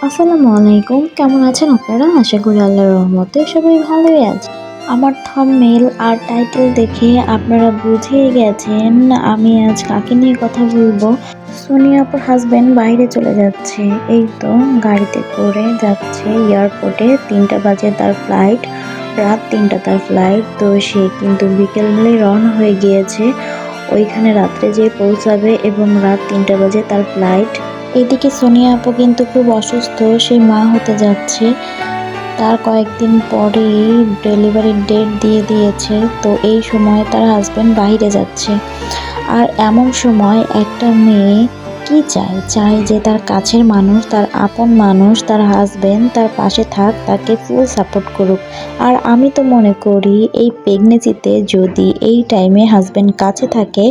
আসসালামু আলাইকুম। কেমন আছেন আপনারা? আশা করি আল্লাহর রহমতে সবাই ভালোই আছে। আমার থাম্বনেইল আর টাইটেল দেখে আপনারা বুঝেই গেছেন আমি আজ কাকে নিয়ে কথা বলবো। সোনিয়া আপুর হাজবেন্ড বাইরে চলে যাচ্ছে। এই তো গাড়িতে করে যাচ্ছে এয়ারপোর্টে। ৩টা বাজে তার ফ্লাইট, রাত ৩টা তার ফ্লাইট। তো সে কিন্তু বিকেলবেলায় রওনা হয়ে গিয়েছে। ওইখানে রাত্রে যেয়ে পৌঁছাবে এবং রাত ৩টা বাজে তার ফ্লাইট। এদিকে সোনিয়া আপু কিন্তু খুব অসুস্থ, সে মা হতে যাচ্ছে। তার কয়েকদিন পরেই ডেলিভারির ডেট দিয়ে দিয়েছে। তো এই সময় তার হাজবেন্ড বাইরে যাচ্ছে। আর এমন সময় একটা মেয়ে কি চায় যে তার কাছের মানুষ, তার আপন মানুষ, তার হাজবেন্ড তার পাশে থাক, তাকে ফুল সাপোর্ট করুক। আর আমি তো মনে করি এই প্রেগনেন্সিতে যদি এই টাইমে হাজবেন্ড কাছে থাকে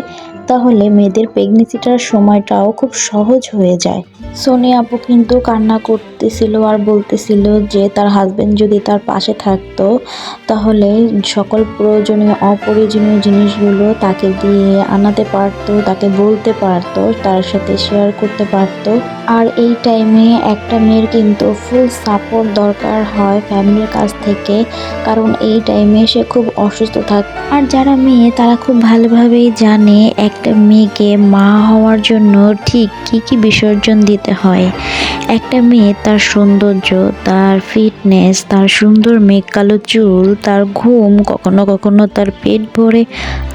তাহলে মেয়েদের প্রেগনেন্সিটার সময়টাও খুব সহজ হয়ে যায়। সোনিয়া আপু কিন্তু কান্না করতেছিল আর বলতেছিল যে তার হাজবেন্ড যদি তার পাশে থাকতো তাহলে সকল প্রয়োজনীয় অপ্রয়োজনীয় জিনিসগুলো তাকে দিয়ে আনাতে পারতো, তাকে বলতে পারতো, তার সাথে শেয়ার করতে পারতো। আর এই টাইমে একটা মেয়ের কিন্তু ফুল সাপোর্ট দরকার হয় ফ্যামিলির কাছ থেকে, কারণ এই টাইমে সে খুব অসুস্থ থাকে। আর যারা মেয়ে তারা খুব ভালোভাবেই জানে একটা মেয়েকে মা হওয়ার জন্য ঠিক কি বিসর্জন দিতে হয়। একটা মেয়ে তার সৌন্দর্য, তার ফিটনেস, তার সুন্দর মেঘ কালো চুল, তার ঘুম, কখনো কখনো তার পেট ভরে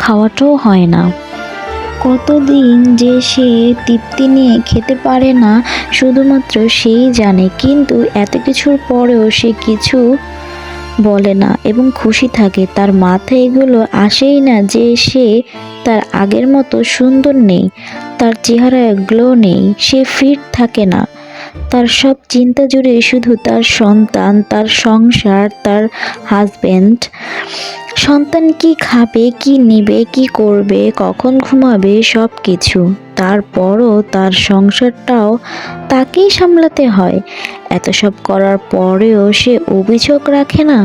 খাওয়াটাও হয় না। কতদিন যে সে তৃপ্তি নিয়ে খেতে পারে না শুধুমাত্র সেই জানে, কিন্তু এত কিছুর পরেও সে কিছু বলে না এবং খুশি থাকে। তার মাথায় এগুলো আসেই না যে সে তার আগের মতো সুন্দর নেই, তার চেহারায় গ্লো নেই, সে ফিট থাকে না। তার সব চিন্তা জুড়ে শুধু তার সন্তান, তার সংসার, তার হাজবেন্ড। সন্তান কি খাবে, কি নিবে, কি করবে, কখন ঘুমাবে, সব কিছু। তারপরও তার সংসারটাও তাকেই সামলাতে হয়। এত সব করার পরেও সে অভিযোগ রাখে না,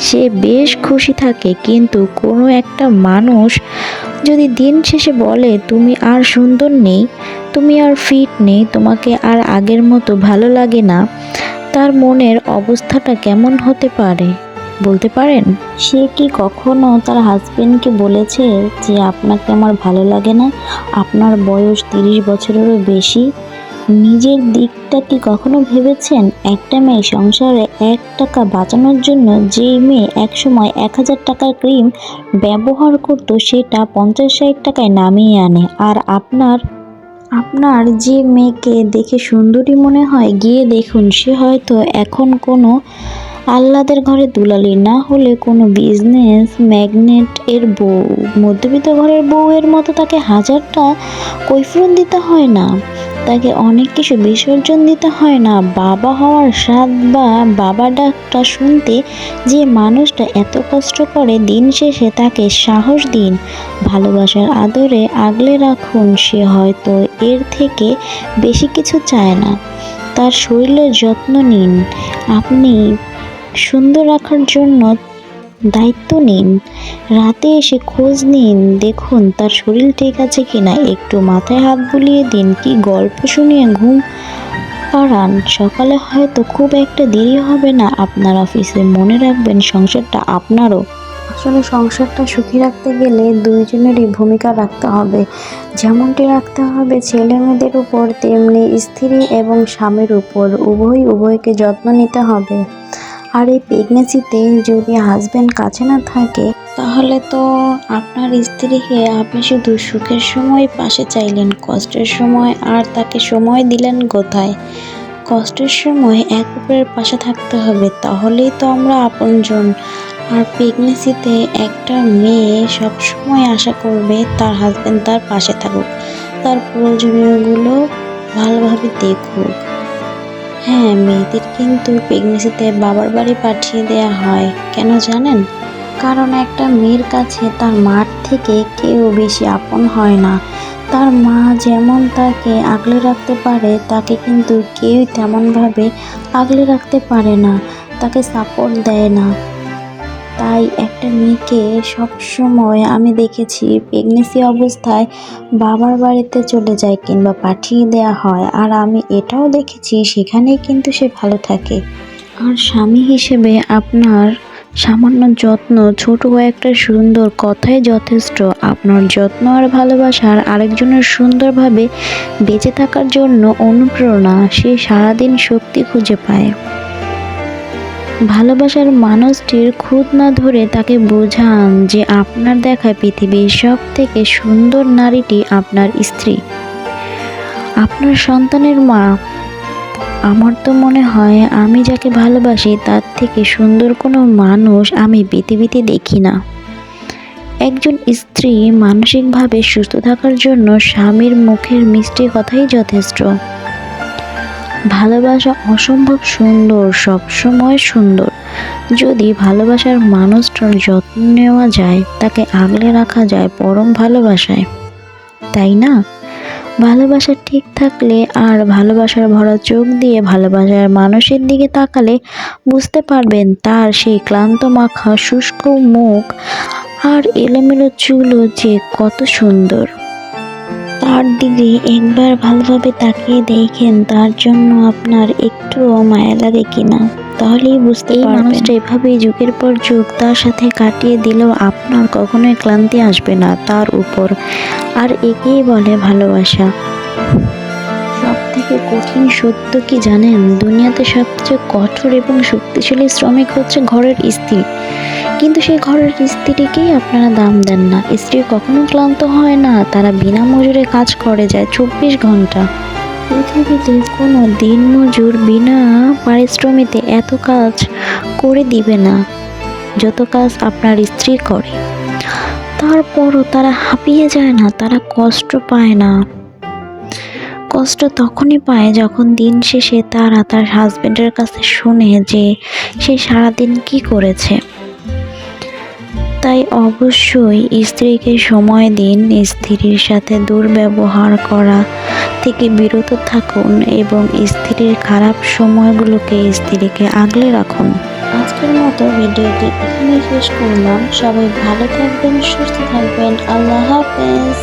সে বেশ খুশি থাকে। কিন্তু কোনো একটা মানুষ যদি দিন শেষে বলে তুমি আর সুন্দর নেই, তুমি আর ফিট নেই, তোমাকে আর আগের মতো ভালো লাগে না, তার মনের অবস্থাটা কেমন হতে পারে বলতে পারেন? সে কি কখনো তার হাজবেন্ডকে বলেছে যে আপনাকে আমার ভালো লাগে না, আপনার বয়স 30 বছরেরও বেশি? নিজের দিকটা কি কখনো ভেবেছেন? একটা মেয়ে সংসারে 1 টাকা বাঁচানোর জন্য যেই মেয়ে একসময় 1000 টাকার ক্রিম ব্যবহার করতো সেটা 50-60 টাকায় নামিয়ে আনে। আর আপনার যে মেয়েকে দেখে সুন্দরী মনে হয়, গিয়ে দেখুন সে হয়তো এখন কোনো আহ্লাদের ঘরে দুলালি, না হলে কোনো বিজনেস ম্যাগনেট এর বউ। মধ্যবিত্ত ঘরের বউয়ের মতো তাকে হাজারটা কৈফিয়ত দিতে হয় না, তাকে অনেক কিছু বিসর্জন দিতে হয় না। বাবা হওয়ার স্বাদ বা বাবা ডাকটা শুনতে যে মানুষটা এত কষ্ট করে, দিন শেষে তাকে সাহস দিন, ভালোবাসার আদরে আগলে রাখুন। সে হয়তো এর থেকে বেশি কিছু চায় না। তার শরীরের যত্ন নিন, আপনি সুন্দর রাখার জন্য দায়িত্ব নিন। রাতে এসে খোঁজ নিন, দেখুন তার শরীর ঠিক আছে কিনা, একটু মাথায় হাত বুলিয়ে দিন, কি গল্প শুনিয়ে ঘুম পাড়ান। সকালে হয়তো খুব একটা দেরি হবে না আপনার অফিসে। মনে রাখবেন সংসারটা আপনারও। আসলে সংসারটা সুখী রাখতে গেলে দুইজনেরই ভূমিকা রাখতে হবে। যেমনটি রাখতে হবে ছেলে মেয়েদের উপর, তেমনি স্ত্রী এবং স্বামীর উপর। উভয়কে যত্ন নিতে হবে। আর এই প্রেগনেন্সিতে যদি হাজবেন্ড কাছে না থাকে তাহলে তো আপনার স্ত্রীকে আপনি শুধু সুখের সময় পাশে চাইলেন, কষ্টের সময় আর তাকে সময় দিলেন কোথায়? কষ্টের সময় এক অপরের পাশে থাকতে হবে, তাহলেই তো আমরা আপনজন। আর প্রেগনেন্সিতে একটা মেয়ে সবসময় আশা করবে তার হাজবেন্ড তার পাশে থাকুক, তার প্রয়োজনীয়গুলো ভালোভাবে দেখুক। হ্যাঁ, মেয়েদের কিন্তু প্রেগনেন্সিতে বাবার বাড়ি পাঠিয়ে দেওয়া হয়। কেন জানেন? কারণ একটা মেয়ের কাছে তার মার থেকে কেউ বেশি আপন হয় না। তার মা যেমন তাকে আগলে রাখতে পারে, তাকে কিন্তু কেউ তেমনভাবে আগলে রাখতে পারে না, তাকে সাপোর্ট দেয় না। তাই একটা মেয়েকে সবসময় আমি দেখেছি প্রেগনেন্সি অবস্থায় বাবার বাড়িতে চলে যায় কিংবা পাঠিয়ে দেওয়া হয়, আর আমি এটাও দেখেছি সেখানেই কিন্তু সে ভালো থাকে। আর স্বামী হিসেবে আপনার সামান্য যত্ন, ছোট একটা সুন্দর কথাই যথেষ্ট আপনার যত্ন আর ভালোবাসার আরেকজনের সুন্দরভাবে বেঁচে থাকার জন্য অনুপ্রেরণা। সে সারাদিন শক্তি খুঁজে পায়। ভালোবাসার মানুষটির খুঁত না ধরে তাকে বোঝান যে আপনার দেখা পৃথিবীর সব থেকে সুন্দর নারীটি আপনার স্ত্রী, আপনার সন্তানের মা। আমার তো মনে হয় আমি যাকে ভালোবাসি তার থেকে সুন্দর কোনো মানুষ আমি পৃথিবীতে দেখি না। একজন স্ত্রী মানসিকভাবে সুস্থ থাকার জন্য স্বামীর মুখের মিষ্টি কথাই যথেষ্ট। ভালোবাসা অসম্ভব সুন্দর, সবসময় সুন্দর। যদি ভালোবাসার মানুষটার যত্ন নেওয়া যায়, তাকে আগলে রাখা যায় পরম ভালোবাসায়, তাই না? ভালোবাসা ঠিক থাকলে আর ভালোবাসার ভরা চোখ দিয়ে ভালোবাসার মানুষের দিকে তাকালে বুঝতে পারবেন তার সেই ক্লান্ত মাখা শুষ্ক মুখ আর এলোমেলো চুলও যে কত সুন্দর। তার দিকে একবার ভালোভাবে তাকিয়ে দেখেন তার জন্য আপনার একটুও মায়া লাগে কিনা, তাহলেই বুঝতে পারবেন। এই মানুষটা এভাবেই যুগের পর যুগ তার সাথে কাটিয়ে দিলেও আপনার কখনোই ক্লান্তি আসবে না তার উপর। আর একেই বলে ভালোবাসা। সব থেকে কঠিন সত্য কি জানেন? দুনিয়াতে সবচেয়ে কঠোর এবং শক্তিশালী শ্রমিক হচ্ছে ঘরের স্ত্রী, কিন্তু সেই ঘরের স্ত্রীকেই আপনারা দাম দেন না। স্ত্রী কখনো ক্লান্ত হয় না, তারা বিনা মজুরে কাজ করে যায় 24 ঘন্টা। পৃথিবীতে কোনো দিনমজুর বিনা পারিশ্রমিকে এত কাজ করে দিবে না যত কাজ আপনার স্ত্রী করে। তারপরও তারা হাঁপিয়ে যায় না, তারা কষ্ট পায় না। কষ্ট তখনই পায় যখন দিন শেষে তারা তার হাজবেন্ডের কাছে শুনে যে সে সারাদিন কি করেছে। তাই অবশ্যই স্ত্রীকে সময় দিন, স্ত্রীর সাথে দুর্ব্যবহার করা থেকে বিরত থাকুন এবং স্ত্রীর খারাপ সময়গুলোকে স্ত্রীকে আগলে রাখুন। আজকের মতো ভিডিওটি এখানেই শেষ করলাম। সবাই ভালো থাকবেন, সুস্থ থাকবেন। আল্লাহ হাফেজ।